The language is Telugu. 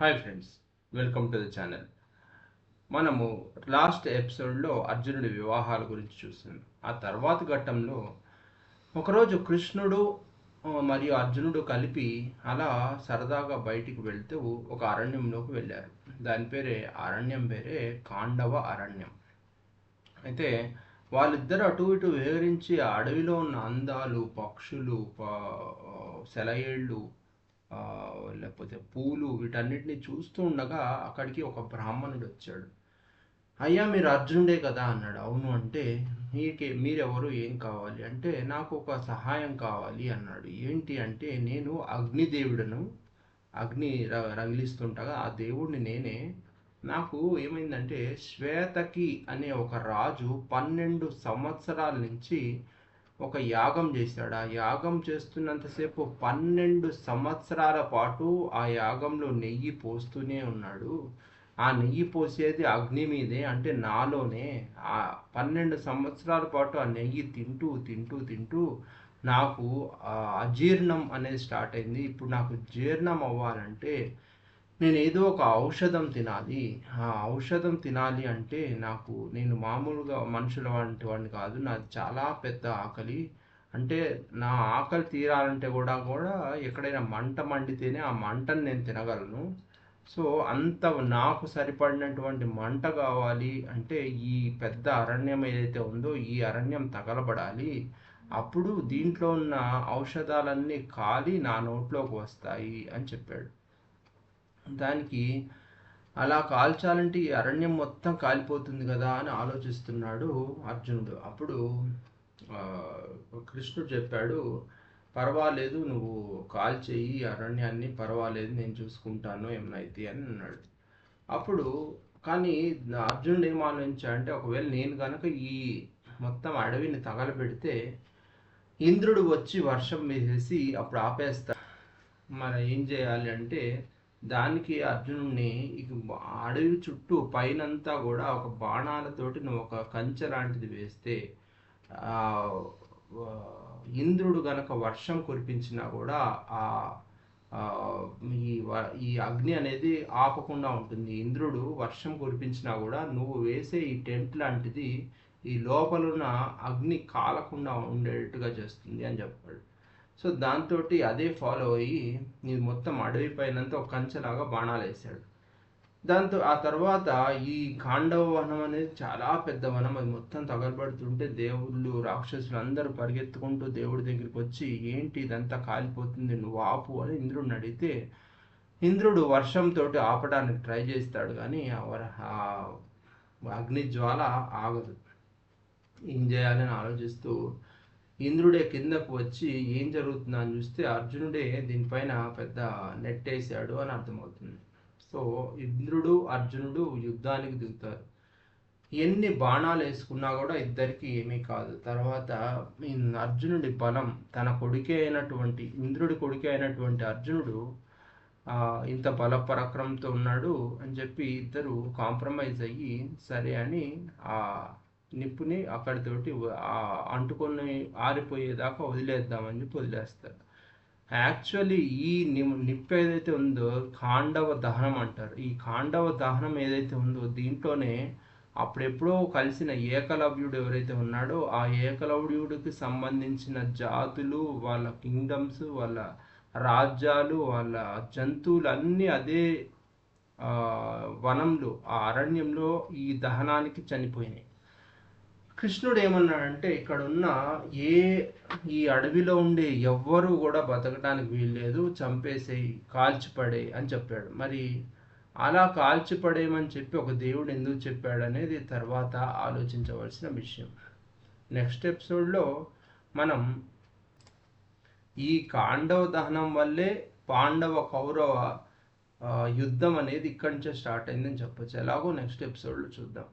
Hi friends, welcome to the channel. మనము లాస్ట్ ఎపిసోడ్లో అర్జునుడి వివాహాల గురించి చూసాం. ఆ తర్వాత ఘట్టంలో ఒకరోజు కృష్ణుడు మరియు అర్జునుడు కలిపి అలా సరదాగా బయటికి వెళ్తూ ఒక అరణ్యంలోకి వెళ్ళారు. అరణ్యం పేరే కాండవ అరణ్యం. అయితే వాళ్ళిద్దరు అటు ఇటు విహరించి ఆ అడవిలో ఉన్న అందాలు, పక్షులు, సెలయేళ్ళు, లేకపోతే పూలు వీటన్నిటిని చూస్తూ ఉండగా అక్కడికి ఒక బ్రాహ్మణుడు వచ్చాడు. అయ్యా, మీరు అర్జునుడే కదా అన్నాడు. అవును అంటే, మీరెవరు, ఏం కావాలి అంటే, నాకు ఒక సహాయం కావాలి అన్నాడు. ఏంటి అంటే, నేను అగ్నిదేవుడను, రగిలిస్తుండగా ఆ దేవుడిని నేనే. నాకు ఏమైందంటే, శ్వేతకి అనే ఒక రాజు 12 సంవత్సరాల నుంచి ఒక యాగం చేశాడు. ఆ యాగం చేస్తున్నంతసేపు 12 సంవత్సరాల పాటు ఆ యాగంలో నెయ్యి పోస్తూనే ఉన్నాడు. ఆ నెయ్యి పోసేది అగ్ని మీదే, అంటే నాలోనే. ఆ 12 సంవత్సరాల పాటు ఆ నెయ్యి తింటూ తింటూ తింటూ నాకు అజీర్ణం అనేది స్టార్ట్ అయింది. ఇప్పుడు నాకు జీర్ణం అవ్వాలంటే నేను ఏదో ఒక ఔషధం తినాలి. ఆ ఔషధం తినాలి అంటే నేను మామూలుగా మనుషుల వంటి వాడిని కాదు. నాది చాలా పెద్ద ఆకలి. అంటే నా ఆకలి తీరాలంటే కూడా ఎక్కడైనా మంట మండితేనే ఆ మంటను నేను తినగలను. సో అంత నాకు సరిపడినటువంటి మంట కావాలి అంటే ఈ పెద్ద అరణ్యం ఏదైతే ఉందో ఈ అరణ్యం తగలబడాలి. అప్పుడు దీంట్లో ఉన్న ఔషధాలన్నీ కాలి నా నోట్లోకి వస్తాయి అని చెప్పాడు. దానికి అలా కాల్చాలంటే ఈ అరణ్యం మొత్తం కాలిపోతుంది కదా అని ఆలోచిస్తున్నాడు అర్జునుడు. అప్పుడు కృష్ణుడు చెప్పాడు, పర్వాలేదు, నువ్వు కాల్చేయి అరణ్యాన్ని, పర్వాలేదు, నేను చూసుకుంటాను ఏమైతే అని అన్నాడు. అప్పుడు కానీ అర్జునుడు ఏం ఆలోచించాడంటే, ఒకవేళ నేను కనుక ఈ మొత్తం అడవిని తగలబెడితే ఇంద్రుడు వచ్చి వర్షం వేసేసి అప్పుడు ఆపేస్తా. మరి ఏం చేయాలి అంటే, దానికి అర్జునుడిని ఇక అడవి చుట్టూ పైనంతా కూడా ఒక బాణాలతోటి నువ్వు ఒక కంచె లాంటిది వేస్తే ఇంద్రుడు గనక వర్షం కురిపించినా కూడా ఆ ఈ అగ్ని అనేది ఆపకుండా ఉంటుంది. ఇంద్రుడు వర్షం కురిపించినా కూడా నువ్వు వేసే ఈ టెంట్ లాంటిది ఈ లోపలున్న అగ్ని కాలకుండా ఉండేట్టుగా చేస్తుంది అని చెప్పాడు. సో దాంతో అదే ఫాలో అయ్యి ఇది మొత్తం అడవి పైనంతా ఒక కంచెలాగా బాణాలు వేసాడు. దాంతో ఆ తర్వాత ఈ ఖాండవ వనం అనేది చాలా పెద్ద వనం. అది మొత్తం తగలబడుతుంటే దేవుళ్ళు, రాక్షసులు అందరూ పరిగెత్తుకుంటూ దేవుడి దగ్గరికి వచ్చి, ఏంటి ఇదంతా కాలిపోతుంది, నువ్వు ఆపు అని ఇంద్రుడిని అడిగితే, ఇంద్రుడు వర్షంతో ఆపడానికి ట్రై చేస్తాడు కానీ ఆ అగ్ని జ్వాల ఆగదు. ఏం చేయాలని ఆలోచిస్తూ ఇంద్రుడే కిందకు వచ్చి ఏం జరుగుతుందో అని చూస్తే అర్జునుడే దీనిపైన పెద్ద నెట్ వేసాడు అని అర్థమవుతుంది. సో ఇంద్రుడు అర్జునుడు యుద్ధానికి దిగుతారు. ఎన్ని బాణాలు వేసుకున్నా కూడా ఇద్దరికి ఏమీ కాదు. తర్వాత అర్జునుడి బలం, తన కొడుకే అయినటువంటి ఇంద్రుడి కొడుకే అయినటువంటి అర్జునుడు ఇంత బల పరాక్రమంతో ఉన్నాడు అని చెప్పి ఇద్దరు కాంప్రమైజ్ అయ్యి సరే అని ఆ నిప్పుని అక్కడితోటి అంటుకొని ఆరిపోయేదాకా వదిలేద్దామని చెప్పి వదిలేస్తారు. యాక్చువల్లీ ఈ నిప్పు ఏదైతే ఉందో ఖాండవ దహనం అంటారు. ఈ ఖాండవ దహనం ఏదైతే ఉందో దీంట్లోనే అప్పుడెప్పుడో కలిసిన ఏకలవ్యుడు ఎవరైతే ఉన్నాడో ఆ ఏకలవ్యుడికి సంబంధించిన జాతులు, వాళ్ళ కింగ్డమ్స్, వాళ్ళ రాజ్యాలు, వాళ్ళ జంతువులు అన్నీ అదే వనంలో, ఆ అరణ్యంలో ఈ దహనానికి చనిపోయినాయి. కృష్ణుడు ఏమన్నాడంటే, ఇక్కడ ఉన్న ఈ అడవిలో ఉండే ఎవ్వరూ కూడా బతకడానికి వీల్లేదు, చంపేసేయి, కాల్చిపడే అని చెప్పాడు. మరి అలా కాల్చిపడేయమని చెప్పి ఒక దేవుడు ఎందుకు చెప్పాడు అనేది తర్వాత ఆలోచించవలసిన విషయం. నెక్స్ట్ ఎపిసోడ్లో మనం ఈ కాండవ దహనం వల్లే పాండవ కౌరవ యుద్ధం అనేది ఇక్కడి నుంచే స్టార్ట్ అయిందని చెప్పొచ్చు. ఎలాగో నెక్స్ట్ ఎపిసోడ్లో చూద్దాం.